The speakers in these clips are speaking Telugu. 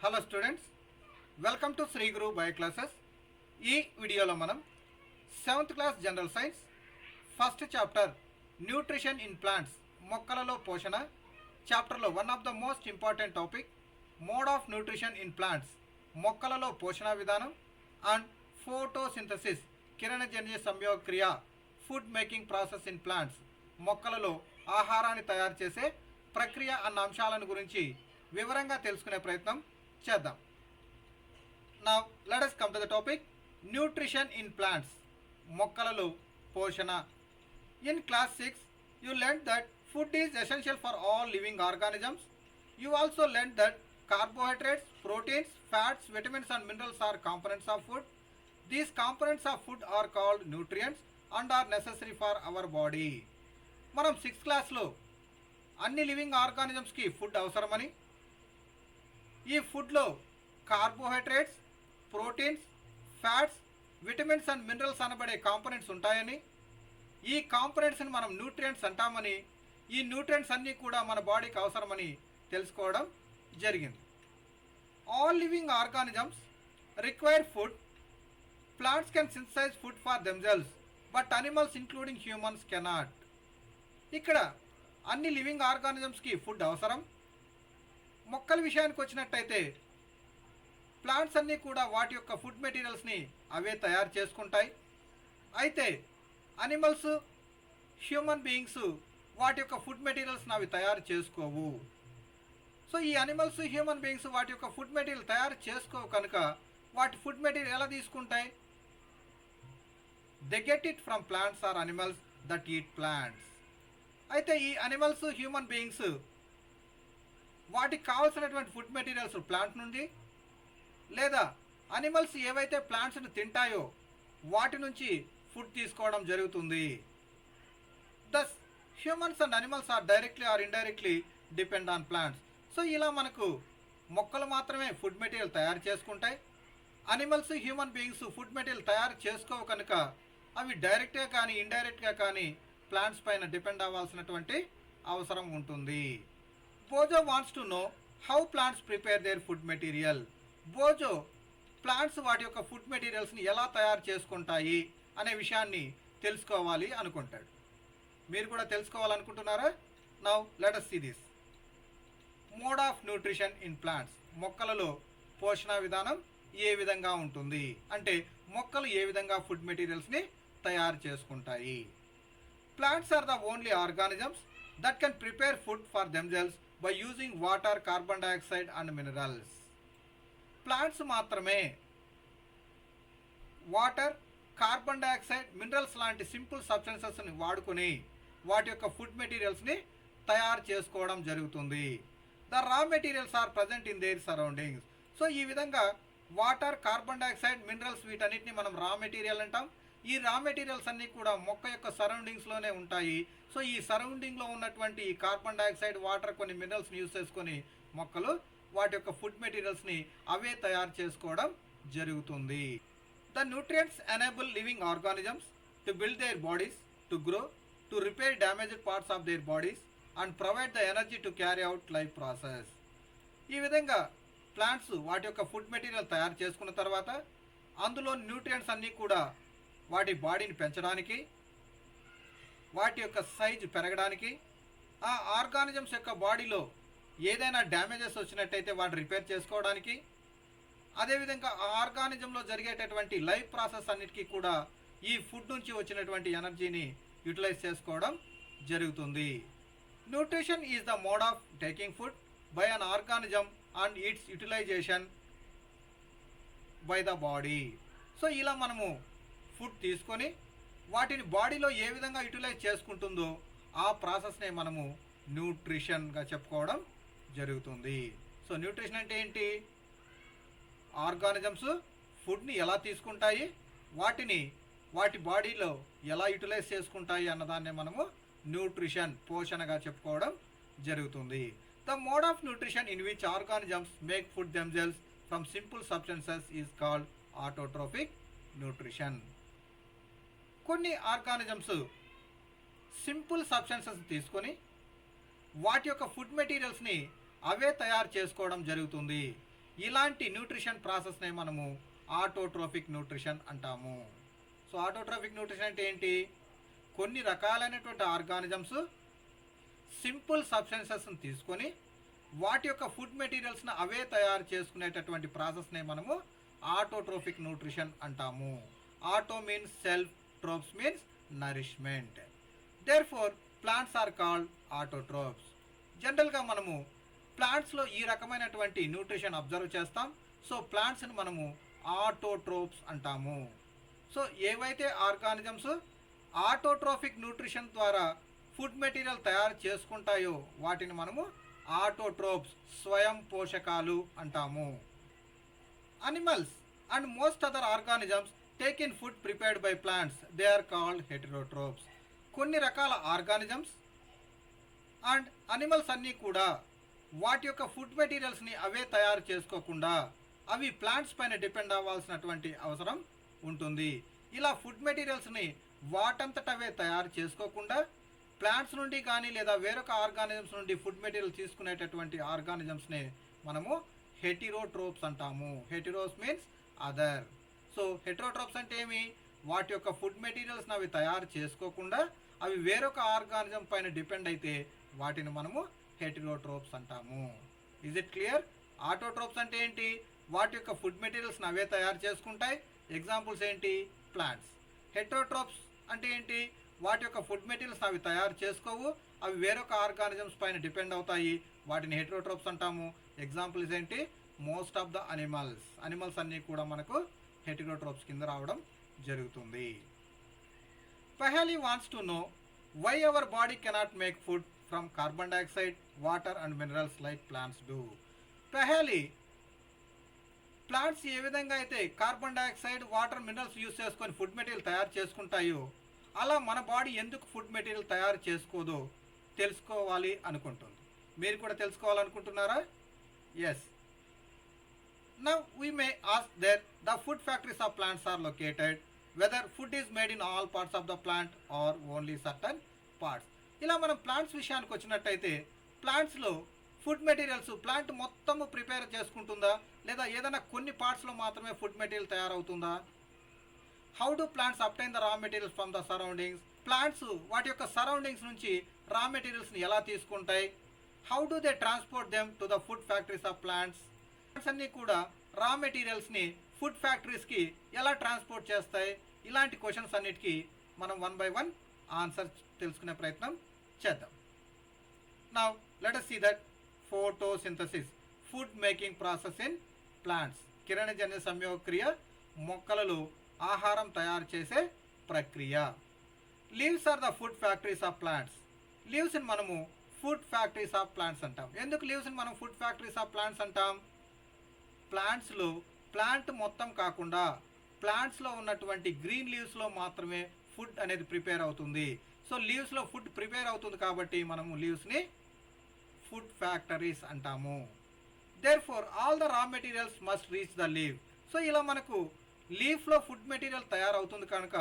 Hello students, welcome to Shri Guru bio classes. ఈ వీడియోలో మనం 7th class general science first chapter nutrition in plants మొక్కలలో పోషణ చాప్టర్లో one of the most important topic mode of nutrition in plants మొక్కలలో పోషణ విధానం అండ్ ఫోటోసింథసిస్ కిరణజన్య సంయోగ క్రియ food making process in plants మొక్కలలో ఆహారాన్ని తయారు చేసే ప్రక్రియ అన్న అంశాలను గురించి వివరంగా తెలుసుకునే ప్రయత్నం చేద్దాం. Now let us come to the topic nutrition in plants మొక్కలలో పోషణ. In class 6 you learned that food is essential for all living organisms. You also learned that carbohydrates, proteins, fats, vitamins and minerals are components of food. These components of food are called nutrients and are necessary for our body. మనం 6th క్లాస్లో అన్ని లివింగ్ ఆర్గానిజమ్స్కి ఫుడ్ అవసరమని, ఈ ఫుడ్లో carbohydrates, proteins, fats, vitamins and minerals అనబడే కాంపోనెంట్స్ ఉంటాయని, ఈ కాంపోనెంట్స్ని మనం న్యూట్రియంట్స్ అంటామని, ఈ న్యూట్రియంట్స్ అన్నీ కూడా మన బాడీకి అవసరమని తెలుసుకోవడం జరిగింది. All living organisms require food. Plants can synthesize food for themselves but animals including humans cannot. ఇక్కడ అన్ని లివింగ్ ఆర్గానిజమ్స్కి ఫుడ్ అవసరం. మొక్కల విషయానికి వచ్చినట్టయితే ప్లాంట్స్ అన్నీ కూడా వాటి యొక్క ఫుడ్ మెటీరియల్స్ని అవే తయారు చేసుకుంటాయి. అయితే అనిమల్స్, హ్యూమన్ బీయింగ్స్ వాటి యొక్క ఫుడ్ మెటీరియల్స్ని అవి తయారు చేసుకోవు. సో ఈ అనిమల్స్, హ్యూమన్ బీయింగ్స్ వాటి యొక్క ఫుడ్ మెటీరియల్ తయారు చేసుకోవు కనుక వాటి ఫుడ్ మెటీరియల్ ఎలా తీసుకుంటాయి? They get it from plants or animals that eat plants. అయితే ఈ అనిమల్స్, హ్యూమన్ బీయింగ్స్ వాటికి కావాల్సినటువంటి ఫుడ్ మెటీరియల్స్ ప్లాంట్ నుండి, లేదా అనిమల్స్ ఏవైతే ప్లాంట్స్ని తింటాయో వాటి నుంచి ఫుడ్ తీసుకోవడం జరుగుతుంది. Thus humans and animals are directly or indirectly depend on plants. So ఇలా మనకు మొక్కలు మాత్రమే ఫుడ్ మెటీరియల్ తయారు చేసుకుంటాయి. Animals, human beings food material తయారు చేసుకోవు కనుక అవి డైరెక్ట్గా కానీ ఇండైరెక్ట్గా కానీ ప్లాంట్స్ పైన డిపెండ్ అవ్వాల్సినటువంటి అవసరం ఉంటుంది. Boojho wants to know how plants prepare their food material. Boojho plants వాటి యొక్క ఫుడ్ మెటీరియల్స్ని ఎలా తయారు చేసుకుంటాయి అనే విషయాన్ని తెలుసుకోవాలి అనుకుంటాడు. మీరు కూడా తెలుసుకోవాలనుకుంటున్నారా? Now let us see this. Mode of nutrition in plants మొక్కలలో పోషణ విధానం ఏ విధంగా ఉంటుంది అంటే మొక్కలు ఏ విధంగా ఫుడ్ మెటీరియల్స్ని తయారు చేసుకుంటాయి. Plants are the only organisms that can prepare food for themselves by using water, carbon dioxide and minerals. Plants మాత్రమే వాటర్, కార్బన్ డైఆక్సైడ్, మినరల్స్ లాంటి సింపుల్ సబ్స్టెన్సెస్ని వాడుకొని వాటి యొక్క ఫుడ్ మెటీరియల్స్ని తయారు చేసుకోవడం జరుగుతుంది. The raw materials are present in their surroundings. So ఈ విధంగా వాటర్, కార్బన్ డైఆక్సైడ్, మినరల్స్ వీటన్నిటిని మనం రా మెటీరియల్ అంటాం. ఈ రా మెటీరియల్స్ అన్నీ కూడా మొక్క యొక్క సరౌండింగ్స్లోనే ఉంటాయి. సో ఈ సరౌండింగ్లో ఉన్నటువంటి ఈ కార్బన్ డైఆక్సైడ్, వాటర్, కొన్ని మినరల్స్ని యూజ్ చేసుకొని మొక్కలు వాటి యొక్క ఫుడ్ మెటీరియల్స్ని అవే తయారు చేసుకోవడం జరుగుతుంది. The nutrients enable living organisms to build there bodies, to grow, to repair damaged parts of their bodies and provide the energy to carry out life process. ఈ విధంగా ప్లాంట్స్ వాటి యొక్క ఫుడ్ మెటీరియల్ తయారు చేసుకున్న తర్వాత అందులో న్యూట్రియంట్స్ అన్నీ కూడా వాటి బాడీని పెంచడానికి, వాటి యొక్క సైజు పెరగడానికి, ఆ ఆర్గానిజమ్స్ యొక్క బాడీలో ఏదైనా డ్యామేజెస్ వచ్చినట్టయితే వాటిని రిపేర్ చేసుకోవడానికి, అదేవిధంగా ఆ ఆర్గానిజంలో జరిగేటటువంటి లైఫ్ ప్రాసెస్ అన్నిటికీ కూడా ఈ ఫుడ్ నుంచి వచ్చినటువంటి ఎనర్జీని యూటిలైజ్ చేసుకోవడం జరుగుతుంది. Nutrition is the mode of taking food by an organism and its utilization by the body. So ఇలా మనము ఫుడ్ తీసుకొని వాటిని బాడీలో ఏ విధంగా యూటిలైజ్ చేసుకుంటుందో ఆ ప్రాసెస్నే మనము న్యూట్రిషన్గా చెప్పుకోవడం జరుగుతుంది. సో న్యూట్రిషన్ అంటే ఏంటి? ఆర్గానిజమ్స్ ఫుడ్ని ఎలా తీసుకుంటాయి, వాటిని వాటి బాడీలో ఎలా యూటిలైజ్ చేసుకుంటాయి అన్నదాన్నే మనము న్యూట్రిషన్, పోషణగా చెప్పుకోవడం జరుగుతుంది. The mode of nutrition in which organisms make food themselves from simple substances is called autotrophic nutrition. కొన్ని ఆర్గానిజమ్స్ సింపుల్ సబ్స్టెన్సెస్ తీసుకొని వాటి యొక్క ఫుడ్ మెటీరియల్స్ని అవే తయారు చేసుకోవడం జరుగుతుంది. ఇలాంటి న్యూట్రిషన్ ప్రాసెస్నే మనము ఆటోట్రోఫిక్ న్యూట్రిషన్ అంటాము. సో ఆటోట్రోఫిక్ న్యూట్రిషన్ అంటే ఏంటి? కొన్ని రకాలైనటువంటి ఆర్గానిజమ్స్ సింపుల్ సబ్స్టెన్సెస్ని తీసుకొని వాటి యొక్క ఫుడ్ మెటీరియల్స్ని అవే తయారు చేసుకునేటటువంటి ప్రాసెస్నే మనము ఆటోట్రోఫిక్ న్యూట్రిషన్ అంటాము. Auto means self, trophs means nourishment. Therefore plants are called autotrophs. జనరల్గా మనము ప్లాంట్స్లో ఈ రకమైనటువంటి న్యూట్రిషన్ అబ్జర్వ్ చేస్తాం. సో ప్లాంట్స్ని మనము ఆటోట్రోప్స్ అంటాము. సో ఏవైతే ఆర్గానిజమ్స్ ఆటోట్రోఫిక్ న్యూట్రిషన్ ద్వారా ఫుడ్ మెటీరియల్ తయారు చేసుకుంటాయో వాటిని మనము ఆటోట్రోప్స్, స్వయం పోషకాలు అంటాము. Animals and most other organisms take in food prepared by plants. They are called heterotrophs. కొన్ని రకాల ఆర్గానిజమ్స్ అండ్ అనిమల్స్ అన్నీ కూడా వాటి యొక్క ఫుడ్ మెటీరియల్స్ని అవే తయారు చేసుకోకుండా అవి ప్లాంట్స్ పైన డిపెండ్ అవ్వాల్సినటువంటి అవసరం ఉంటుంది. ఇలా ఫుడ్ మెటీరియల్స్ని వాటంతట అవే తయారు చేసుకోకుండా ప్లాంట్స్ నుండి కానీ లేదా వేరొక ఆర్గానిజమ్స్ నుండి ఫుడ్ మెటీరియల్ తీసుకునేటటువంటి ఆర్గానిజమ్స్ని మనము హెటిరోట్రోప్స్ అంటాము. హెటిరోస్ మీన్స్ అదర్. సో హెటిరోట్రోప్స్ అంటే ఏమి? వాటి యొక్క ఫుడ్ మెటీరియల్స్ని అవి తయారు చేసుకోకుండా అవి వేరొక ఆర్గానిజం పైన డిపెండ్ అయితే వాటిని మనము హెటిరోట్రోప్స్ అంటాము. Is it clear? ఆటోట్రోప్స్ అంటే ఏంటి? వాటి యొక్క ఫుడ్ మెటీరియల్స్ని అవే తయారు చేసుకుంటాయి. ఎగ్జాంపుల్స్ ఏంటి? ప్లాంట్స్. హెటిరోట్రోప్స్ అంటే ఏంటి? వాటి యొక్క ఫుడ్ మెటీరియల్స్ అవి తయారు చేసుకోవు, అవి వేరొక ఆర్గానిజమ్స్ పైన డిపెండ్ అవుతాయి, వాటిని హెటిరోట్రోప్స్ అంటాము. ఎగ్జాంపుల్స్ ఏంటి? మోస్ట్ ఆఫ్ ద అనిమల్స్ అన్నీ కూడా మనకు హెటిరోట్రోప్స్ కింద రావడం జరుగుతుంది. Paheli wants to know why our body cannot make food from carbon dioxide, water and minerals like plants do. Paheli plants ఏ విధంగా అయితే carbon dioxide, water, minerals use చేసుకొని ఫుడ్ మెటీరియల్ తయారు చేసుకుంటాయో అలా మన బాడీ ఎందుకు ఫుడ్ మెటీరియల్ తయారు చేసుకోదో తెలుసుకోవాలి అనుకుంటుంది. మీరు కూడా తెలుసుకోవాలనుకుంటున్నారా? Yes. Now we may ask that the food factories of plants are located, whether food is made in all parts of the plant or only certain parts. ఇలా మనం ప్లాంట్స్ విషయానికి వచ్చినట్టయితే ప్లాంట్స్లో ఫుడ్ మెటీరియల్స్ ప్లాంట్ మొత్తము ప్రిపేర్ చేసుకుంటుందా లేదా ఏదైనా కొన్ని పార్ట్స్లో మాత్రమే ఫుడ్ మెటీరియల్ తయారవుతుందా? How do plants obtain the raw materials from the surroundings? Plants వాటి యొక్క సరౌండింగ్స్ నుంచి రా మెటీరియల్స్ని ఎలా తీసుకుంటాయి? How do they transport them to the food factories of plants? Plants అన్నీ కూడా రా మెటీరియల్స్ని ఫుడ్ ఫ్యాక్టరీస్కి ఎలా ట్రాన్స్పోర్ట్ చేస్తాయి? ఇలాంటి క్వశ్చన్స్ అన్నిటికీ మనం 1 by 1 ఆన్సర్ తెలుసుకునే ప్రయత్నం చేద్దాం. Now let us see that photosynthesis, food making process in plants. కిరణజన్య సంయోగక్రియ, మొక్కలలో ఆహారం తయారు చేసే ప్రక్రియ. Leaves are the food factories of plants. లీవ్స్ని మనము ఫుడ్ ఫ్యాక్టరీస్ ఆఫ్ ప్లాంట్స్ అంటాం. ఎందుకు లీవ్స్ని మనం ఫుడ్ ఫ్యాక్టరీస్ ఆఫ్ ప్లాంట్స్ అంటాం? ప్లాంట్స్లో ప్లాంట్ మొత్తం కాకుండా ప్లాంట్స్లో ఉన్నటువంటి గ్రీన్ లీవ్స్లో మాత్రమే ఫుడ్ అనేది ప్రిపేర్ అవుతుంది. సో లీవ్స్లో ఫుడ్ ప్రిపేర్ అవుతుంది కాబట్టి మనము లీవ్స్ని ఫుడ్ ఫ్యాక్టరీస్ అంటాము. Therefore all the raw materials must reach the leaf. So ఇలా మనకు లీఫ్లో ఫుడ్ మెటీరియల్ తయారవుతుంది కనుక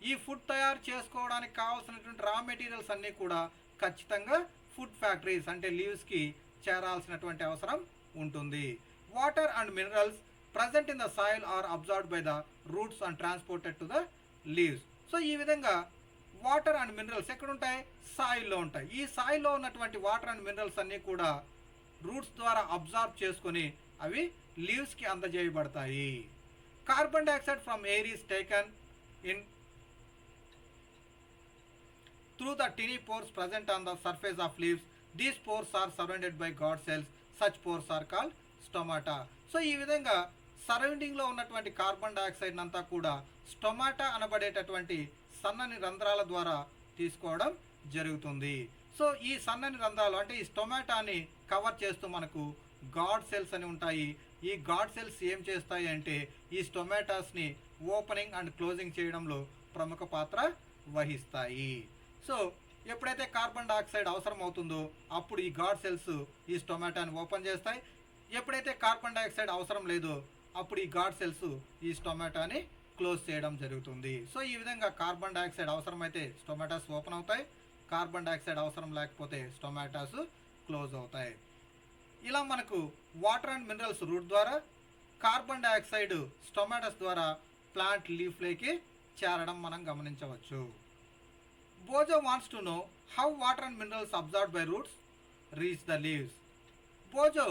ఈ ఫుడ్ తయారు చేసుకోవడానికి కావాల్సినటువంటి రా మెటీరియల్స్ అన్నీ కూడా ఖచ్చితంగా ఫుడ్ ఫ్యాక్టరీస్ అంటే లీవ్స్కి చేరాల్సినటువంటి అవసరం ఉంటుంది. Water and minerals present in the soil are absorbed by the roots and transported to the leaves. So ఈ విధంగా వాటర్ అండ్ మినరల్స్ ఎక్కడుంటాయి? సాయిల్లో ఉంటాయి. ఈ సాయిల్లో ఉన్నటువంటి వాటర్ అండ్ మినరల్స్ అన్నీ కూడా రూట్స్ ద్వారా అబ్జార్బ్ చేసుకొని అవి లీవ్స్కి అందజేయబడతాయి. Carbon dioxide from air is taken in through the tiny pores present on the surface of leaves. These pores are surrounded by guard cells. Such pores are called stomata. So ఈ విధంగా సరౌండింగ్లో ఉన్నటువంటి కార్బన్ డైఆక్సైడ్ అంతా కూడా స్టొమాటా అనబడేటటువంటి సన్నని రంధ్రాల ద్వారా తీసుకోవడం జరుగుతుంది. సో ఈ సన్నని రంధ్రాలు అంటే ఈ స్టొమాటాని కవర్ చేస్తూ మనకు గాడ్ సెల్స్ అని ఉంటాయి. ఈ గాడ్ సెల్స్ ఏం చేస్తాయి అంటే ఈ స్టొమాటాస్ని ఓపెనింగ్ అండ్ క్లోజింగ్ చేయడంలో ప్రముఖ పాత్ర వహిస్తాయి. సో ఎప్పుడైతే కార్బన్ డైఆక్సైడ్ అవసరం అవుతుందో అప్పుడు ఈ గాడ్ సెల్స్ ఈ స్టొమాటాని ఓపెన్ చేస్తాయి. ఎప్పుడైతే కార్బన్ డైఆక్సైడ్ అవసరం లేదో అప్పుడు ఈ గాడ్ సెల్స్ ఈ స్టొమాటాని క్లోజ్ చేయడం జరుగుతుంది. సో ఈ విధంగా కార్బన్ డైఆక్సైడ్ అవసరమైతే స్టొమాటాస్ ఓపెన్ అవుతాయి, కార్బన్ డైఆక్సైడ్ అవసరం లేకపోతే స్టొమాటాస్ క్లోజ్ అవుతాయి. ఇలా మనకు వాటర్ అండ్ మినరల్స్ రూట్ ద్వారా, కార్బన్ డైఆక్సైడ్ స్టొమాటస్ ద్వారా ప్లాంట్ లీఫ్లోకి చేరడం మనం గమనించవచ్చు. Boojho wants to know how water and minerals observed by roots reach the leaves. Boojho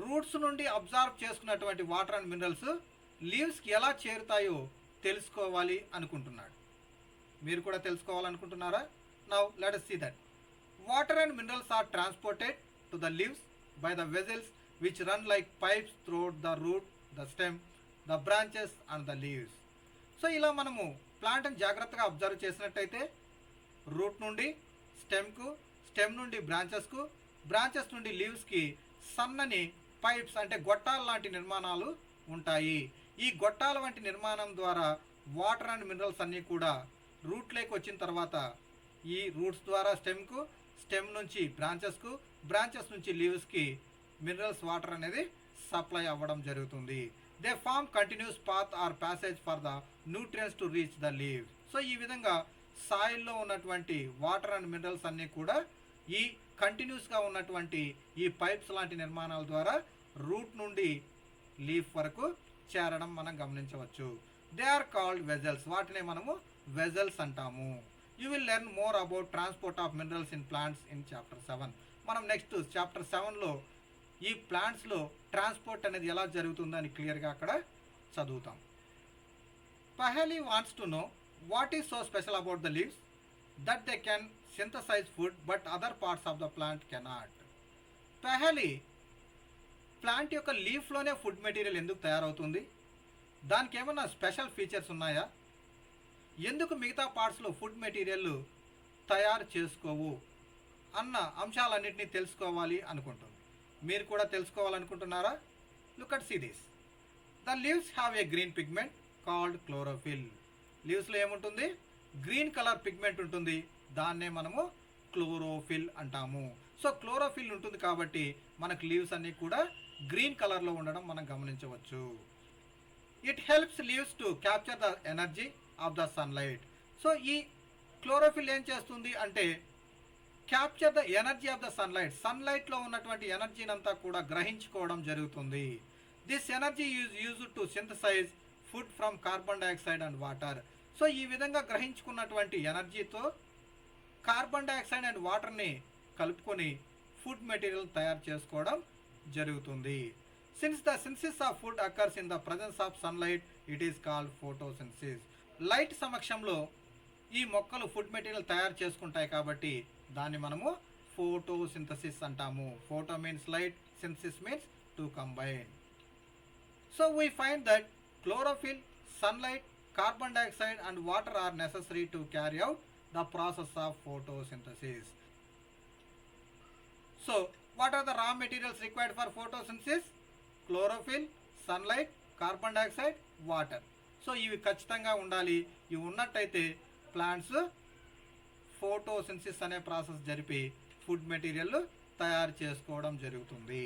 roots నుండి అబ్జర్వ్ చేసుకున్నటువంటి వాటర్ అండ్ మినరల్స్ లీవ్స్కి ఎలా చేరుతాయో తెలుసుకోవాలి అనుకుంటున్నాడు. మీరు కూడా తెలుసుకోవాలనుకుంటున్నారా? Now let us see that. Water and minerals are transported to the leaves by the vessels which run like pipes throughout the root, the stem, the branches and the leaves. So ఇలా మనము ప్లాంట్ని జాగ్రత్తగా అబ్జర్వ్ చేసినట్టయితే రూట్ నుండి స్టెమ్కు, స్టెమ్ నుండి బ్రాంచెస్కు, బ్రాంచెస్ నుండి లీవ్స్కి సన్నని పైప్స్ అంటే గొట్టాల లాంటి నిర్మాణాలు ఉంటాయి. ఈ గొట్టాల వంటి నిర్మాణం ద్వారా వాటర్ అండ్ మినరల్స్ అన్నీ కూడా రూట్లోకి వచ్చిన తర్వాత ఈ రూట్స్ ద్వారా స్టెమ్కు, స్టెమ్ నుంచి బ్రాంచెస్కు, బ్రాంచెస్ నుంచి లీవ్స్కి మినరల్స్ వాటర్ అనేది సప్లై అవ్వడం జరుగుతుంది. They form continuous path or passage for the nutrients to reach the leaf. So ఈ విధంగా సాయిల్లో ఉన్నటువంటి వాటర్ అండ్ మినరల్స్ అన్నీ కూడా ఈ కంటిన్యూస్గా ఉన్నటువంటి ఈ పైప్స్ లాంటి నిర్మాణాల ద్వారా రూట్ నుండి లీఫ్ వరకు చేరడం మనం గమనించవచ్చు. They are called vessels. వాటినే మనము వెజల్స్ అంటాము. You will learn more about transport of minerals in plants in chapter 7. మనం నెక్స్ట్ చాప్టర్ 7లో ఈ ప్లాంట్స్లో ట్రాన్స్పోర్ట్ అనేది ఎలా జరుగుతుందని క్లియర్గా అక్కడ చదువుతాం. Paheli wants to know what is so special about the leaves that they can synthesize food but other parts of the plant cannot. Paheli plant యొక్క లీఫ్లోనే ఫుడ్ మెటీరియల్ ఎందుకు తయారవుతుంది, దానికి ఏమన్నా స్పెషల్ ఫీచర్స్ ఉన్నాయా, ఎందుకు మిగతా పార్ట్స్లో ఫుడ్ మెటీరియల్ తయారు చేసుకోవు అన్న అంశాలన్నింటినీ తెలుసుకోవాలి అనుకుంటుంది. మీరు కూడా తెలుసుకోవాలనుకుంటున్నారా? Look at see this. The leaves have a green pigment called chlorophyll. లీవ్స్లో ఏముంటుంది? గ్రీన్ కలర్ పిగ్మెంట్ ఉంటుంది. దాన్నే మనము క్లోరోఫిల్ అంటాము. సో క్లోరోఫిల్ ఉంటుంది కాబట్టి మనకు లీవ్స్ అన్నీ కూడా గ్రీన్ కలర్లో ఉండడం మనం గమనించవచ్చు. It helps leaves to capture the energy of the sunlight. So ఈ క్లోరోఫిల్ ఏం చేస్తుంది అంటే capture the energy of the sunlight. సన్లైట్లో ఉన్నటువంటి ఎనర్జీని అంతా కూడా గ్రహించుకోవడం జరుగుతుంది. This energy is used to synthesize food from carbon dioxide and water. So ఈ విధంగా గ్రహించుకున్నటువంటి ఎనర్జీతో కార్బన్ డైఆక్సైడ్ అండ్ వాటర్ని కలుపుకొని ఫుడ్ మెటీరియల్ తయారు చేసుకోవడం జరుగుతుంది. Since the synthesis of food occurs in the presence of sunlight it is called photosynthesis. Light సమక్షంలో ఈ మొక్కలు ఫుడ్ మెటీరియల్ తయారు చేసుకుంటాయి కాబట్టి దాన్ని మనము ఫోటోసింథసిస్ అంటాము. Photo means light, synthesis means to combine. So we find that chlorophyll, sunlight, carbon dioxide and water are necessary to carry out the process of photosynthesis. So, what are the raw materials required for photosynthesis? Chlorophyll, sunlight, carbon dioxide, water. So, ఇవి ఖచ్చితంగా ఉండాలి. ఇవి ఉన్నట్టయితే ప్లాంట్స్ ఫోటోసింథసిస్ అనే ప్రాసెస్ జరిపి ఫుడ్ మెటీరియల్ తయారు చేసుకోవడం జరుగుతుంది.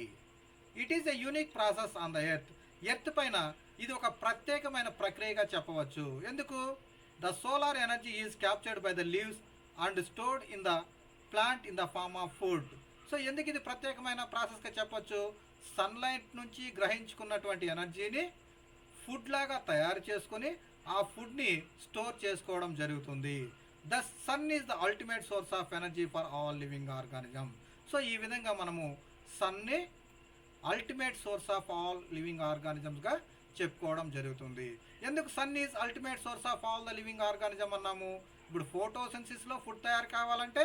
It is a unique process on the earth. Earth పైన ఇది ఒక ప్రత్యేకమైన ప్రక్రియగా చెప్పవచ్చు. ఎందుకు? The solar energy is captured by the leaves and stored in the plant in the form of food. So ఎందుకు ఇది ప్రత్యేకమైన ప్రాసెస్గా చెప్పొచ్చు? సన్లైట్ నుంచి గ్రహించుకున్నటువంటి ఎనర్జీని ఫుడ్ లాగా తయారు చేసుకొని ఆ ఫుడ్ని స్టోర్ చేసుకోవడం జరుగుతుంది. The sun is the ultimate source of energy for all living organism. So ఈ విధంగా మనము సన్ని ultimate source of all living ఆర్గానిజమ్స్గా చెప్పుకోవడం జరుగుతుంది. ఎందుకు sun is ultimate source of all the living organism అన్నాము? ఇప్పుడు ఫోటోసింథసిస్లో ఫుడ్ తయారు కావాలంటే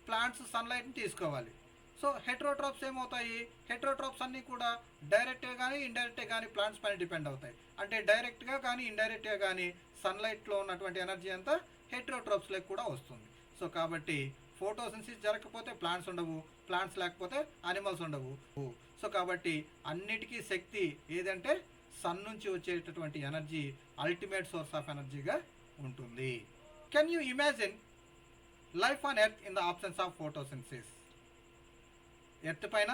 ప్లాంట్స్ సన్లైట్ని తీసుకోవాలి. సో హెట్రోట్రోప్స్ ఏమవుతాయి? హెట్రోట్రోప్స్ అన్నీ కూడా డైరెక్ట్గా కానీ ఇండైరెక్ట్గా కానీ ప్లాంట్స్ పైన డిపెండ్ అవుతాయి. అంటే డైరెక్ట్గా కానీ ఇండైరెక్ట్గా కానీ సన్లైట్లో ఉన్నటువంటి ఎనర్జీ అంతా హెట్రోట్రోప్స్లోకి కూడా వస్తుంది. సో కాబట్టి ఫోటోసింథసిస్ జరగకపోతే ప్లాంట్స్ ఉండవు, ప్లాంట్స్ లేకపోతే అనిమల్స్ ఉండవు. సో కాబట్టి అన్నిటికీ శక్తి ఏదంటే సన్ నుంచి వచ్చేటటువంటి ఎనర్జీ అల్టిమేట్ సోర్స్ ఆఫ్ ఎనర్జీగా ఉంటుంది. Can you imagine life on earth in the absence of photosynthesis? Earth పైన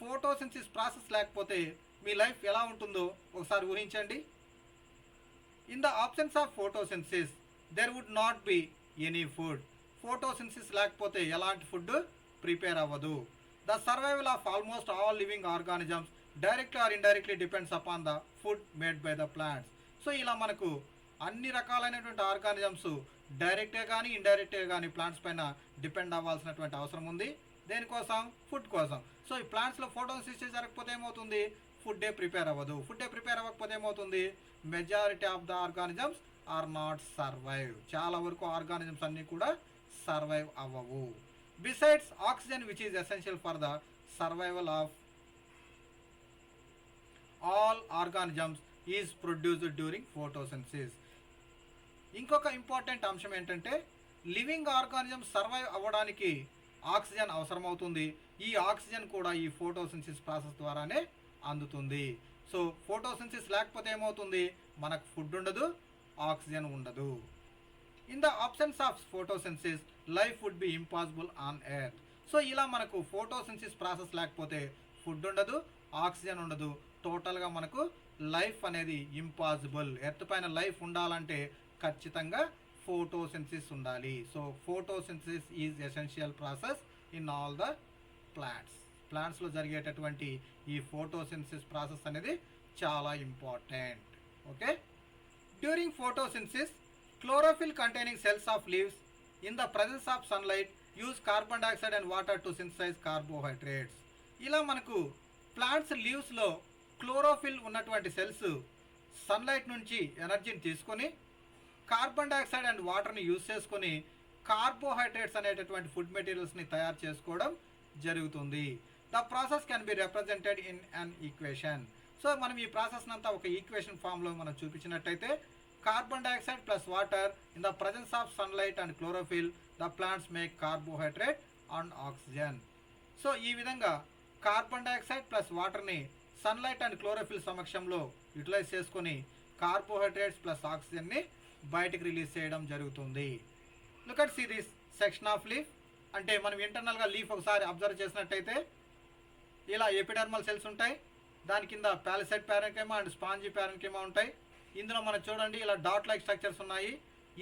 ఫోటోసింథసిస్ ప్రాసెస్ లేకపోతే మీ లైఫ్ ఎలా ఉంటుందో ఒకసారి ఊహించండి. In the absence of photosynthesis there would not be any food. Photosynthesis లేకపోతే ఎలాంటి ఫుడ్ ప్రిపేర్ అవ్వదు. The survival of almost all living organisms directly or indirectly depends upon the food made by the plants. So ఇలా మనకు అన్ని రకాలైనటువంటి ఆర్గానిజమ్స్ డైరెక్ట్గా కానీ ఇండైరెక్ట్గా కానీ ప్లాంట్స్ పైన డిపెండ్ అవ్వాల్సినటువంటి అవసరం ఉంది. దేనికోసం? ఫుడ్ కోసం. సో ఈ ప్లాంట్స్లో ఫోటోసింథసిస్ జరగకపోతే ఏమవుతుంది? ఫుడ్డే ప్రిపేర్ అవ్వదు. ఫుడ్డే ప్రిపేర్ అవ్వకపోతే ఏమవుతుంది? Majority of the organisms are not survive. చాలా వరకు ఆర్గానిజమ్స్ అన్నీ కూడా సర్వైవ్ అవ్వవు. Besides oxygen which is essential for the survival of all organisms is produced during photosynthesis. ఇంకొక ఇంపార్టెంట్ అంశం ఏంటంటే లివింగ్ ఆర్గానిజం సర్వైవ్ అవ్వడానికి ఆక్సిజన్ అవసరమవుతుంది. ఈ ఆక్సిజన్ కూడా ఈ ఫోటోసింథసిస్ ప్రాసెస్ ద్వారానే అందుతుంది. సో ఫోటోసింథసిస్ లేకపోతే ఏమవుతుంది? మనకు ఫుడ్ ఉండదు, ఆక్సిజన్ ఉండదు. In the absence of photosynthesis life would be impossible on earth. So ఇలా మనకు ఫోటోసింథసిస్ ప్రాసెస్ లేకపోతే ఫుడ్ ఉండదు, ఆక్సిజన్ ఉండదు. టోటల్గా మనకు లైఫ్ అనేది ఇంపాసిబుల్. ఎర్త్ పైన లైఫ్ ఉండాలంటే ఖచ్చితంగా ఫోటోసింథసిస్ ఉండాలి. So photosynthesis is essential process in all the plants. ప్లాంట్స్లో జరిగేటటువంటి ఈ ఫోటోసింథసిస్ ప్రాసెస్ అనేది చాలా important. Okay. During photosynthesis chlorophyll containing cells of leaves in the presence of sunlight use carbon dioxide and water to synthesize carbohydrates. ఇలా మనకు ప్లాంట్స్ లీవ్స్లో క్లోరోఫిల్ ఉన్నటువంటి సెల్స్ సన్లైట్ నుంచి ఎనర్జీని తీసుకొని కార్బన్ డైఆక్సైడ్ అండ్ వాటర్ని యూజ్ చేసుకొని కార్బోహైడ్రేట్స్ అనేటటువంటి ఫుడ్ మెటీరియల్స్ని తయారు చేసుకోవడం జరుగుతుంది. The process can be represented in an equation. So మనం ఈ ప్రాసెస్ అంతా ఒక ఈక్వేషన్ ఫామ్లో మనం చూపించినట్టయితే carbon dioxide plus water in the presence of sunlight and chlorophyll the plants make carbohydrate and oxygen. So ఈ విధంగా కార్బన్ డైఆక్సైడ్ ప్లస్ వాటర్ని సన్లైట్ అండ్ క్లోరోఫిల్ సమక్షంలో యూటిలైజ్ చేసుకొని కార్బోహైడ్రేట్స్ ప్లస్ ఆక్సిజన్ని బయటకు రిలీజ్ చేయడం జరుగుతుంది. Look at see this section of leaf. అంటే మనం ఇంటర్నల్గా లీఫ్ ఒకసారి అబ్జర్వ్ చేసినట్టయితే ఇలా ఎపిడర్మల్ సెల్స్ ఉంటాయి. దాని కింద పాలిసైడ్ ప్యారెన్కైమా అండ్ స్పాంజీ ప్యారెన్కైమా ఉంటాయి. ఇందులో మనం చూడండి ఇలా డాట్ లైక్ స్ట్రక్చర్స్ ఉన్నాయి.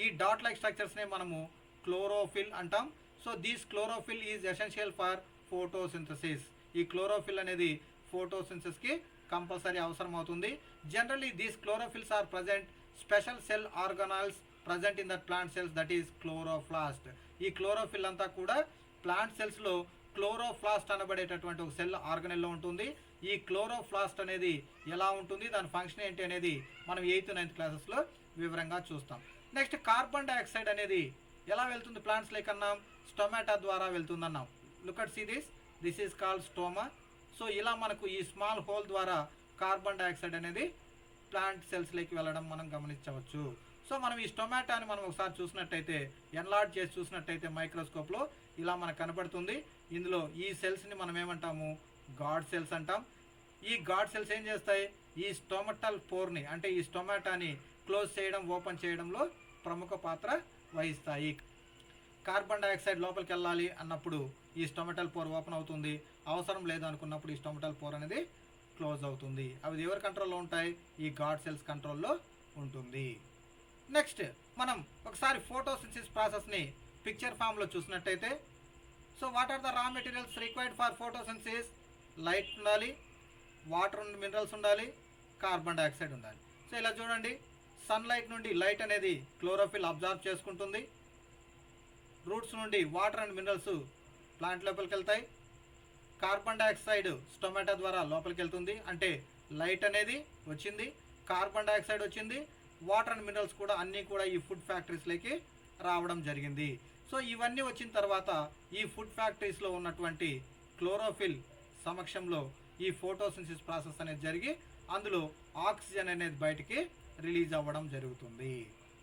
ఈ డాట్ లైక్ స్ట్రక్చర్స్నే మనము క్లోరోఫిల్ అంటాం. So these chlorophyll is essential for photosynthesis. ఈ క్లోరోఫిల్ అనేది ఫోటోసింథసిస్కి కంపల్సరీ అవసరం అవుతుంది. Generally these chlorophylls are present special cell organelles present in that plant cells that is chloroplast. ఈ క్లోరోఫిల్ అంతా కూడా ప్లాంట్ సెల్స్లో క్లోరోప్లాస్ట్ అనబడేటటువంటి ఒక సెల్ ఆర్గనెల్లో ఉంటుంది. ఈ క్లోరోప్లాస్ట్ అనేది ఎలా ఉంటుంది, దాని ఫంక్షన్ ఏంటి అనేది మనం 8th 9th క్లాసెస్లో వివరంగా చూస్తాం. నెక్స్ట్ కార్బన్ డైఆక్సైడ్ అనేది ఎలా వెళ్తుంది ప్లాంట్స్లోకి అన్నాం? స్టొమాటా ద్వారా వెళ్తుంది అన్నాం. Look at see this is called stoma. So ఇలా మనకు ఈ స్మాల్ హోల్ ద్వారా కార్బన్ డైఆక్సైడ్ అనేది ప్లాంట్ సెల్స్లోకి వెళ్ళడం మనం గమనించవచ్చు. సో మనం ఈ స్టొమాటాని మనం ఒకసారి చూసినట్టయితే ఎన్లార్జ్ చేసి చూసినట్టయితే మైక్రోస్కోప్లో ఇలా మనకు కనబడుతుంది. ఇందులో ఈ సెల్స్ని మనం ఏమంటాము? గాడ్ సెల్స్ అంటాం. ఈ గాడ్ సెల్స్ ఏం చేస్తాయి? ఈ స్టొమటల్ పోర్ని అంటే ఈ స్టొమాటాని క్లోజ్ చేయడం, ఓపెన్ చేయడంలో ప్రముఖ పాత్ర వహిస్తాయి. కార్బన్ డైఆక్సైడ్ లోపలికి వెళ్ళాలి అన్నప్పుడు ఈ స్టొమటల్ పోర్ ఓపెన్ అవుతుంది. అవసరం లేదు అనుకున్నప్పుడు ఈ స్టొమటల్ పోర్ అనేది క్లోజ్ అవుతుంది. అవి ఎవరి కంట్రోల్లో ఉంటాయి? ఈ గాడ్ సెల్స్ కంట్రోల్లో ఉంటుంది. నెక్స్ట్ మనం ఒకసారి ఫోటోసింథసిస్ ప్రాసెస్ని పిక్చర్ ఫామ్లో చూసినట్టయితే so what are the raw materials required for photosynthesis? Light ఉండాలి, వాటర్ మినరల్స్ ఉండాలి, కార్బన్ డైఆక్సైడ్ ఉండాలి. సో ఇలా చూడండి, సన్లైట్ నుండి లైట్ అనేది క్లోరోఫిల్ అబ్జార్బ్ చేసుకుంటుంది. రూట్స్ నుండి వాటర్ అండ్ మినరల్స్ ప్లాంట్ లోపలికి వెళ్తాయి. కార్బన్ డైఆక్సైడ్ స్టొమాటో ద్వారా లోపలికి వెళ్తుంది. అంటే లైట్ అనేది వచ్చింది, కార్బన్ డైఆక్సైడ్ వచ్చింది, వాటర్ అండ్ మినరల్స్ కూడా అన్నీ కూడా ఈ ఫుడ్ ఫ్యాక్టరీస్లోకి రావడం జరిగింది. సో ఇవన్నీ వచ్చిన తర్వాత ఈ ఫుడ్ ఫ్యాక్టరీస్లో ఉన్నటువంటి క్లోరోఫిల్ సమక్షంలో ఈ ఫోటోసింథసిస్ ప్రాసెస్ అనేది జరిగి అందులో ఆక్సిజన్ అనేది బయటికి రిలీజ్ అవ్వడం జరుగుతుంది.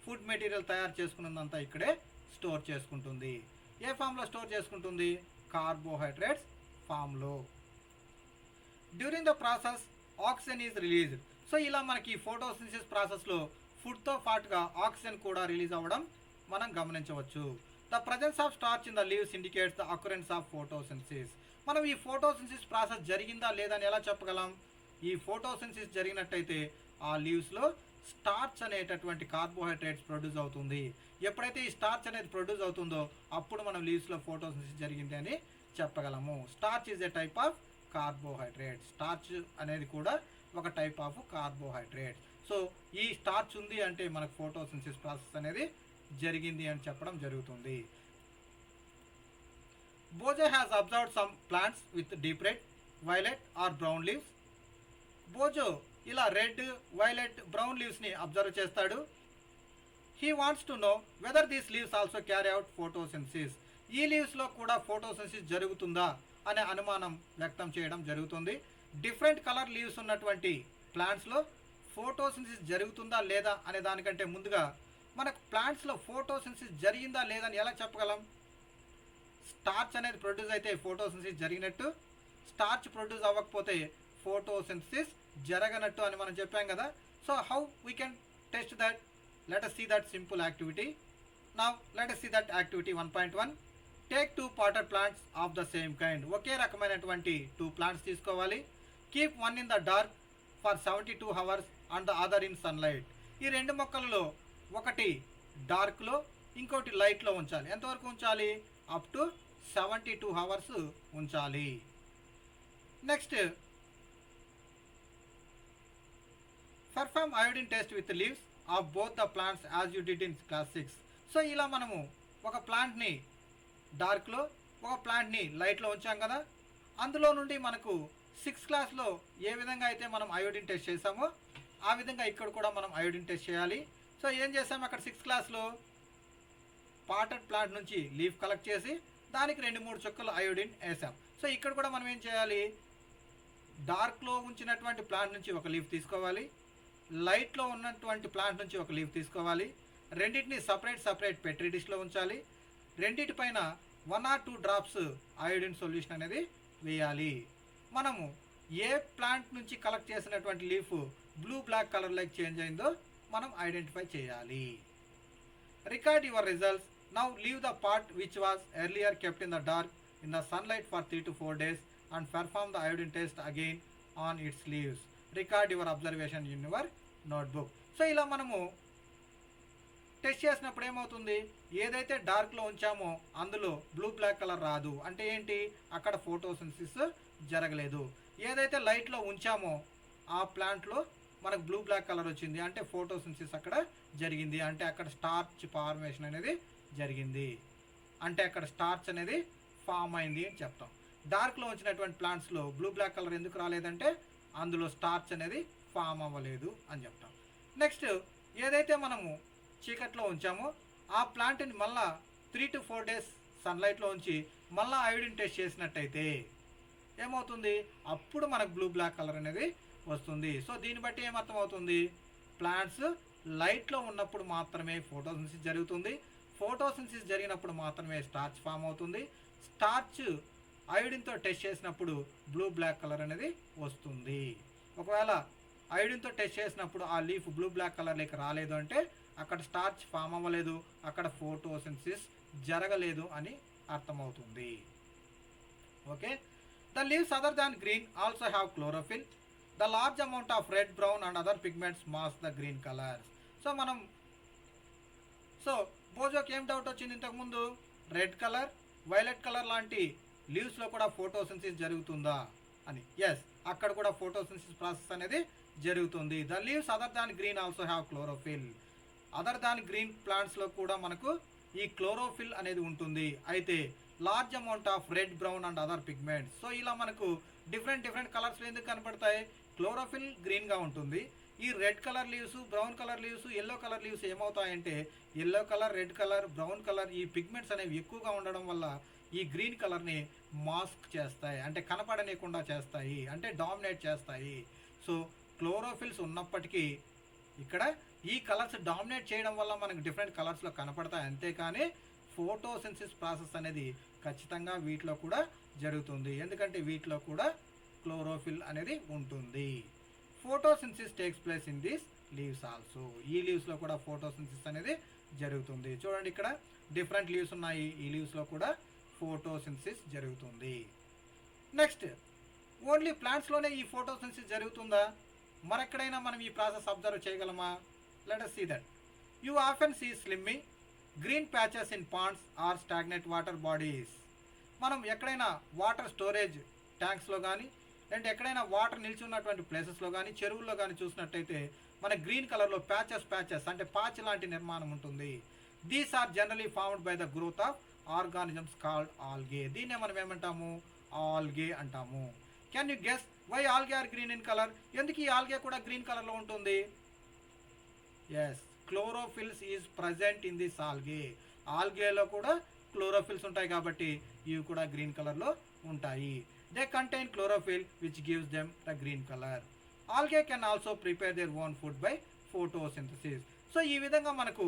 ఫుడ్ మెటీరియల్ తయారు చేసుకున్నదంతా ఇక్కడే స్టోర్ చేసుకుంటుంది. ఏ ఫామ్లో స్టోర్ చేసుకుంటుంది? కార్బోహైడ్రేట్స్ ఫామ్లో. During the process oxygen is released. So ఇలా మనకి ఫోటోసింథసిస్ ప్రాసెస్లో ఫుడ్తో పాటుగా ఆక్సిజన్ కూడా రిలీజ్ అవ్వడం మనం గమనించవచ్చు. The presence of starch in the leaves indicates the occurrence of photosynthesis. మనం ఈ ఫోటోసింథసిస్ ప్రాసెస్ జరిగిందా లేదా అని ఎలా చెప్పగలం? ఈ ఫోటోసింథసిస్ జరిగినట్టయితే ఆ లీవ్స్లో స్టార్చ్ అనేటటువంటి కార్బోహైడ్రేట్స్ ప్రొడ్యూస్ అవుతుంది. ఎప్పుడైతే ఈ స్టార్చ్ అనేది ప్రొడ్యూస్ అవుతుందో అప్పుడు మనం లీవ్స్లో ఫోటోసింథసిస్ జరిగింది అని చెప్పగలము. Starch is a type of carbohydrate. Starch అనేది కూడా ఒక టైప్ ఆఫ్ కార్బోహైడ్రేట్. సో ఈ స్టార్చ్ ఉంది అంటే మనకు ఫోటోసింథసిస్ ప్రాసెస్ అనేది జరిగింది అని చెప్పడం జరుగుతుంది. Bose has observed some plants with deep red, violet or brown leaves. Boojho ఇలా రెడ్, వైలెట్, బ్రౌన్ లీవ్స్ని అబ్జర్వ్ చేస్తాడు. He wants to know whether these leaves also carry out photosynthesis. ఈ లీవ్స్లో కూడా ఫోటోసింథసిస్ జరుగుతుందా అనే అనుమానం వ్యక్తం చేయడం జరుగుతుంది. డిఫరెంట్ కలర్ లీవ్స్ ఉన్నటువంటి ప్లాంట్స్లో ఫోటోసింథసిస్ జరుగుతుందా లేదా అనే దానికంటే ముందుగా మనకు ప్లాంట్స్లో ఫోటోసింథసిస్ జరిగిందా లేదా అని ఎలా చెప్పగలం? స్టార్చ్ అనేది ప్రొడ్యూస్ అయితే ఫోటోసింథసిస్ జరిగినట్టు, స్టార్చ్ ప్రొడ్యూస్ అవ్వకపోతే ఫోటోసింథసిస్ జరగనట్టు అని మనం చెప్పాం కదా. So how we can test that? Let us see that simple activity. Now let us see that activity 1.1. Take 2 potted plants of the same kind. ఒకే రకమైనటువంటి 2 ప్లాంట్స్ తీసుకోవాలి. Keep one in the dark for 72 hours and the other in sunlight. ఈ 2 మొక్కలలో ఒకటి డార్క్లో ఇంకోటి లైట్లో ఉంచాలి. ఎంతవరకు ఉంచాలి? అప్ టు 72 hours ఉంచాలి. Next, perform iodine test with leaves of both the plants as you did in class 6. So ఇలా మనము ఒక ప్లాంట్ని డార్క్లో ఒక ప్లాంట్ని లైట్లో ఉంచాం కదా. అందులో నుండి మనకు 6th క్లాస్లో ఏ విధంగా అయితే మనం అయోడిన్ టెస్ట్ చేసామో ఆ విధంగా ఇక్కడ కూడా మనం అయోడిన్ టెస్ట్ చేయాలి. సో ఏం చేసాము అక్కడ 6th క్లాస్లో? పాటెడ్ ప్లాంట్ నుంచి లీఫ్ కలెక్ట్ చేసి దానికి 2-3 చుక్కలు అయోడిన్ వేసాం. సో ఇక్కడ కూడా మనం ఏం చేయాలి? డార్క్లో ఉంచినటువంటి ప్లాంట్ నుంచి ఒక లీఫ్ తీసుకోవాలి, లైట్లో ఉన్నటువంటి ప్లాంట్ నుంచి ఒక లీఫ్ తీసుకోవాలి. రెండింటిని సపరేట్ పెట్రీ డిష్లో ఉంచాలి. రెండింటిపైన 1 or 2 drops అయోడిన్ సొల్యూషన్ అనేది వేయాలి. మనము ఏ ప్లాంట్ నుంచి కలెక్ట్ చేసినటువంటి leaf blue black colour like change అయిందో మనం ఐడెంటిఫై చేయాలి. Record your results. Now leave the part which was earlier kept in the dark in the sunlight for 3 to 4 days and perform the iodine test again on its leaves. Record your observation in your notebook. So ఇలా మనము టెస్ట్ చేసినప్పుడు ఏమవుతుంది? ఏదైతే డార్క్లో ఉంచామో అందులో బ్లూ బ్లాక్ కలర్ రాదు. అంటే ఏంటి? అక్కడ ఫోటోసింథసిస్ జరగలేదు. ఏదైతే లైట్లో ఉంచామో ఆ ప్లాంట్లో మనకు బ్లూ బ్లాక్ కలర్ వచ్చింది అంటే ఫోటోసింథసిస్ అక్కడ జరిగింది. అంటే అక్కడ స్టార్చ్ ఫార్మేషన్ అనేది జరిగింది. అంటే అక్కడ స్టార్చ్ అనేది ఫామ్ అయింది అని చెప్తాం. డార్క్లో ఉంచినటువంటి ప్లాంట్స్లో బ్లూ బ్లాక్ కలర్ ఎందుకు రాలేదంటే అందులో స్టార్చ్ అనేది ఫామ్ అవ్వలేదు అని చెప్తాం. నెక్స్ట్, ఏదైతే మనము చీకట్లో ఉంచామో ఆ ప్లాంట్ని మళ్ళా 3 to 4 days సన్లైట్లో ఉంచి మళ్ళీ అయోడిన్ టెస్ట్ చేసినట్టయితే ఏమవుతుంది? అప్పుడు మనకు బ్లూ బ్లాక్ కలర్ అనేది వస్తుంది. సో దీన్ని బట్టి ఏమర్థమవుతుంది? ప్లాంట్స్ లైట్లో ఉన్నప్పుడు మాత్రమే ఫోటోసింథసిస్ జరుగుతుంది. ఫోటోసింథసిస్ జరిగినప్పుడు మాత్రమే స్టార్చ్ ఫామ్ అవుతుంది. స్టార్చ్ అయోడిన్తో టెస్ట్ చేసినప్పుడు బ్లూ బ్లాక్ కలర్ అనేది వస్తుంది. ఒకవేళ అయోడిన్తో టెస్ట్ చేసినప్పుడు ఆ లీఫ్ బ్లూ బ్లాక్ కలర్లోకి రాలేదు అంటే అక్కడ స్టార్చ్ ఫామ్ అవ్వలేదు, అక్కడ ఫోటోసింథసిస్ జరగలేదు అని అర్థమవుతుంది. Okay. The leaves other than green also have chlorophyll. The large amount of red, brown and other pigments mask the green colours. So బోజోకి ఏం డౌట్ వచ్చింది ఇంతకుముందు? రెడ్ కలర్, వైలెట్ కలర్ లాంటి లీవ్స్లో కూడా ఫోటోసింథసిస్ జరుగుతుందా అని. ఎస్, అక్కడ కూడా ఫోటోసింథసిస్ ప్రాసెస్ అనేది జరుగుతుంది. The leaves other than green also have chlorophyll. Other than green ప్లాంట్స్లో కూడా మనకు ఈ క్లోరోఫిల్ అనేది ఉంటుంది. అయితే large amount of red, brown and other pigments. So ఇలా మనకు డిఫరెంట్ కలర్స్లో ఎందుకు కనపడతాయి? క్లోరోఫిల్ గ్రీన్గా ఉంటుంది. ఈ red colour leaves, brown colour leaves, yellow colour leaves ఏమవుతాయంటే yellow colour, red colour, brown colour ఈ పిగ్మెంట్స్ అనేవి ఎక్కువగా ఉండడం వల్ల ఈ గ్రీన్ కలర్ని మాస్క్ చేస్తాయి, అంటే కనపడనీయకుండా చేస్తాయి, అంటే డామినేట్ చేస్తాయి. సో క్లోరోఫిల్స్ ఉన్నప్పటికీ ఇక్కడ ఈ కలర్స్ డామినేట్ చేయడం వల్ల మనకు డిఫరెంట్ కలర్స్లో కనపడతాయి. అంతేకాని ఫోటోసింథసిస్ ప్రాసెస్ అనేది ఖచ్చితంగా వీటిలో కూడా జరుగుతుంది. ఎందుకంటే వీటిలో కూడా క్లోరోఫిల్ అనేది ఉంటుంది. Photosynthesis takes place in this leaves also. ఈ లీవ్స్లో కూడా ఫోటోసింథసిస్ అనేది జరుగుతుంది. చూడండి, ఇక్కడ డిఫరెంట్ లీవ్స్ ఉన్నాయి. ఈ లీవ్స్లో కూడా ఫోటోసింథసిస్ జరుగుతుంది. నెక్స్ట్, ఓన్లీ ప్లాంట్స్లోనే ఈ ఫోటోసింథసిస్ జరుగుతుందా? మరెక్కడైనా మనం ఈ ప్రాసెస్ అబ్జర్వ్ చేయగలమా? Let us see that. You often see slimy green patches in ponds or stagnant water bodies. మనం ఎక్కడైనా వాటర్ స్టోరేజ్ ట్యాంక్స్లో కానీ లేదంటే ఎక్కడైనా వాటర్ నిలిచి ఉన్నటువంటి ప్లేసెస్లో కానీ చెరువుల్లో కానీ చూసినట్టయితే మన గ్రీన్ కలర్లో ప్యాచెస్ అంటే పాచ్ లాంటి నిర్మాణం ఉంటుంది. These are generally found by the growth of organisms called algae. దీన్నే మనం ఏమంటాము, ఆల్గే అంటాము. Can you guess why algae are green in colour? ఎందుకు ఈ ఆల్గే కూడా గ్రీన్ కలర్లో ఉంటుంది? Yes, chlorophylls is present in this algae. ఆల్గేలో కూడా క్లోరోఫిల్స్ ఉంటాయి కాబట్టి ఇవి కూడా గ్రీన్ కలర్లో ఉంటాయి. They contain chlorophyll which gives them the green colour. Algae can also prepare their own food by photosynthesis. So ఈ విధంగా మనకు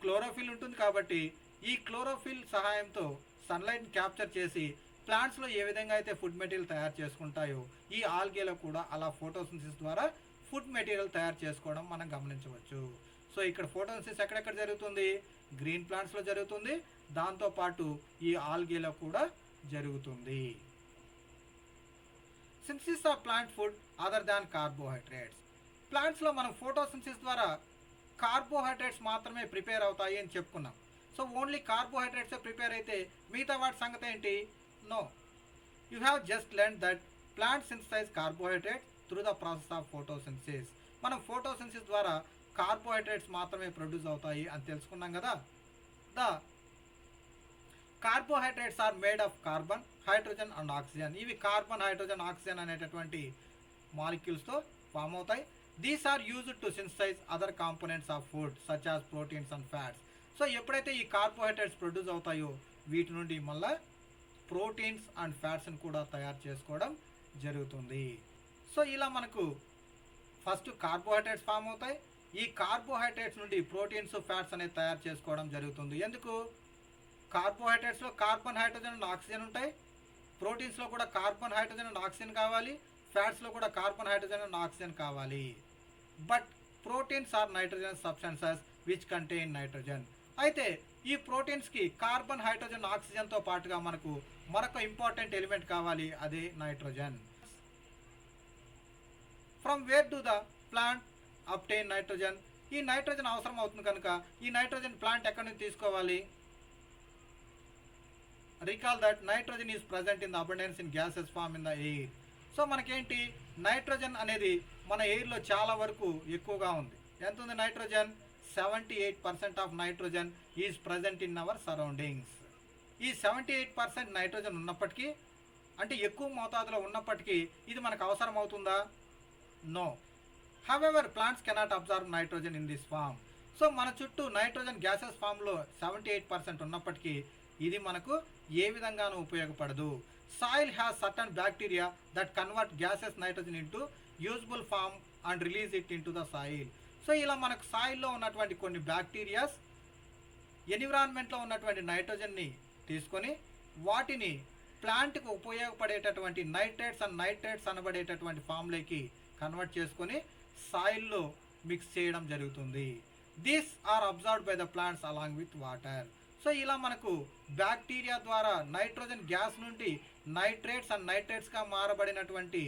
క్లోరోఫిల్ ఉంటుంది కాబట్టి ఈ క్లోరోఫిల్ సహాయంతో సన్లైట్ని క్యాప్చర్ చేసి ప్లాంట్స్లో ఏ విధంగా అయితే ఫుడ్ మెటీరియల్ తయారు చేసుకుంటాయో ఈ ఆల్గేలో కూడా అలా ఫోటోసింథసిస్ ద్వారా ఫుడ్ మెటీరియల్ తయారు చేసుకోవడం మనం గమనించవచ్చు. సో ఇక్కడ ఫోటోసింథసిస్ ఎక్కడెక్కడ జరుగుతుంది? గ్రీన్ ప్లాంట్స్లో జరుగుతుంది, దాంతోపాటు ఈ ఆల్గేలో కూడా జరుగుతుంది. Synthesis of plant food other than carbohydrates. ప్లాంట్స్లో మనం ఫోటోసింథసిస్ ద్వారా కార్బోహైడ్రేట్స్ మాత్రమే ప్రిపేర్ అవుతాయి అని చెప్పుకున్నాం. సో ఓన్లీ కార్బోహైడ్రేట్సే ప్రిపేర్ అయితే మిగతా వాటి సంగతి ఏంటి? No, you have just learn that plant synthesise carbohydrate through the process of photosynthesis. మనం ఫోటోసింథసిస్ ద్వారా కార్బోహైడ్రేట్స్ మాత్రమే ప్రొడ్యూస్ అవుతాయి అని తెలుసుకున్నాం కదా. The carbohydrates are made of carbon, hydrogen and oxygen. ఇవి కార్బన్, హైడ్రోజన్, ఆక్సిజన్ అనేటటువంటి మాలిక్యూల్స్తో ఫామ్ అవుతాయి. These are used to synthesise other components of food such as proteins and fats. So ఎప్పుడైతే ఈ కార్బోహైడ్రేట్స్ ప్రొడ్యూస్ అవుతాయో వీటి నుండి మళ్ళీ ప్రోటీన్స్ అండ్ ఫ్యాట్స్ని కూడా తయారు చేసుకోవడం జరుగుతుంది. సో ఇలా మనకు ఫస్ట్ కార్బోహైడ్రేట్స్ ఫామ్ అవుతాయి. ఈ కార్బోహైడ్రేట్స్ నుండి ప్రోటీన్స్, ఫ్యాట్స్ అనేది తయారు చేసుకోవడం జరుగుతుంది. ఎందుకు? కార్బోహైడ్రేట్స్లో కార్బన్, హైడ్రోజన్ అండ్ ఆక్సిజన్ ఉంటాయి. ప్రోటీన్స్లో కూడా కార్బన్, హైడ్రోజన్ అండ్ ఆక్సిజన్ కావాలి. ఫ్యాట్స్లో కూడా కార్బన్, హైడ్రోజన్ అండ్ ఆక్సిజన్ కావాలి. But proteins are nitrogen substances which contain nitrogen. అయితే ఈ ప్రోటీన్స్కి కార్బన్, హైడ్రోజన్, ఆక్సిజన్తో పాటుగా మనకు మరొక ఇంపార్టెంట్ ఎలిమెంట్ కావాలి, అదే nitrogen. From where do the plant obtain nitrogen? ఈ నైట్రోజన్ అవసరం అవుతుంది కనుక ఈ నైట్రోజన్ ప్లాంట్ ఎక్కడి నుంచి తీసుకోవాలి? Recall that nitrogen is present in the abundance in gases form in the air. So మనకేంటి, నైట్రోజన్ అనేది మన ఎయిర్లో చాలా వరకు ఎక్కువగా ఉంది. ఎంత ఉంది nitrogen? 78% of nitrogen is present in our surroundings. ఈ 78% నైట్రోజన్ ఉన్నప్పటికీ, అంటే ఎక్కువ మోతాదులో ఉన్నప్పటికీ ఇది మనకు అవసరం అవుతుందా? No. However plants cannot absorb nitrogen in this form. So మన చుట్టూ నైట్రోజన్ గ్యాసెస్ ఫామ్లో 78% ఉన్నప్పటికీ ఇది మనకు ఏ విధంగానూ ఉపయోగపడదు. Soil has certain bacteria that convert gases nitrogen into usable form and release it into the soil. So ఇలా మనకు సాయిల్లో ఉన్నటువంటి కొన్ని బ్యాక్టీరియాస్ ఎన్విరాన్మెంట్లో ఉన్నటువంటి నైట్రోజన్ని తీసుకొని వాటిని ప్లాంట్కి ఉపయోగపడేటటువంటి నైట్రేట్స్ అండ్ నైట్రేట్స్ అనబడేటటువంటి ఫామ్లోకి కన్వర్ట్ చేసుకొని సాయిల్లో మిక్స్ చేయడం జరుగుతుంది. These are absorbed by the plants along with water. So ఇలా మనకు బ్యాక్టీరియా ద్వారా నైట్రోజన్ గ్యాస్ నుండి నైట్రేట్స్ అండ్ నైట్రేట్స్గా మారబడినటువంటి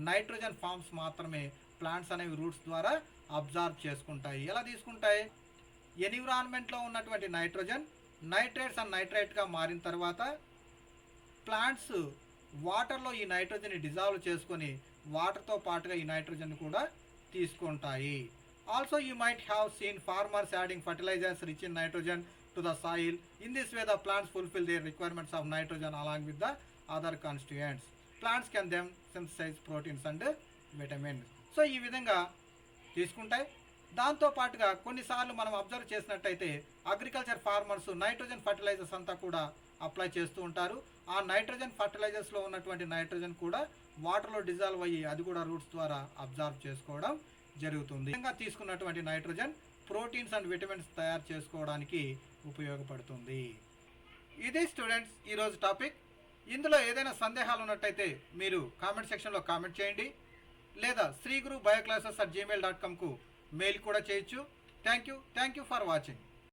నైట్రోజన్ ఫామ్స్ మాత్రమే ప్లాంట్స్ అనేవి రూట్స్ ద్వారా అబ్జర్వ్ చేసుకుంటాయి. ఎలా తీసుకుంటాయి? ఎన్విరాన్మెంట్లో ఉన్నటువంటి నైట్రోజన్ నైట్రేట్స్ అండ్ నైట్రేట్గా మారిన తర్వాత ప్లాంట్స్ వాటర్లో ఈ నైట్రోజన్ని డిజాల్వ్ చేసుకొని వాటర్తో పాటుగా ఈ నైట్రోజన్ కూడా తీసుకుంటాయి. Also you might have seen farmers adding fertilisers rich in nitrogen to the soil. In this way the plants fulfill their requirements of nitrogen along with the other constituents. Plants can then synthesize proteins and vitamins. So ఈ విధంగా తీసుకుంటాయి. దాంతో పాటుగా కొన్నిసార్లు మనం అబ్జర్వ్ చేసినట్టయితే అగ్రికల్చర్ ఫార్మర్స్ నైట్రోజన్ ఫర్టిలైజర్స్ అంతా కూడా అప్లై చేస్తూ ఉంటారు. ఆ నైట్రోజన్ ఫర్టిలైజర్స్లో ఉన్నటువంటి నైట్రోజన్ కూడా వాటర్లో డిజాల్వ్ అయ్యి అది కూడా రూట్స్ ద్వారా అబ్జర్వ్ చేసుకోవడం జరుగుతుంది. ఈ విధంగా తీసుకున్నటువంటి నైట్రోజన్ ప్రోటీన్స్ అండ్ విటమిన్స్ తయారు చేసుకోవడానికి ఉపయోగపడుతుంది. ఇది స్టూడెంట్స్ ఈరోజు టాపిక్. ఇందులో ఏదైనా సందేహాలు ఉన్నట్టయితే మీరు కామెంట్ సెక్షన్లో కామెంట్ చేయండి, లేదా శ్రీగురు బయోక్లాసెస్@gmail.com మెయిల్ కూడా చేయొచ్చు. Thank you for watching.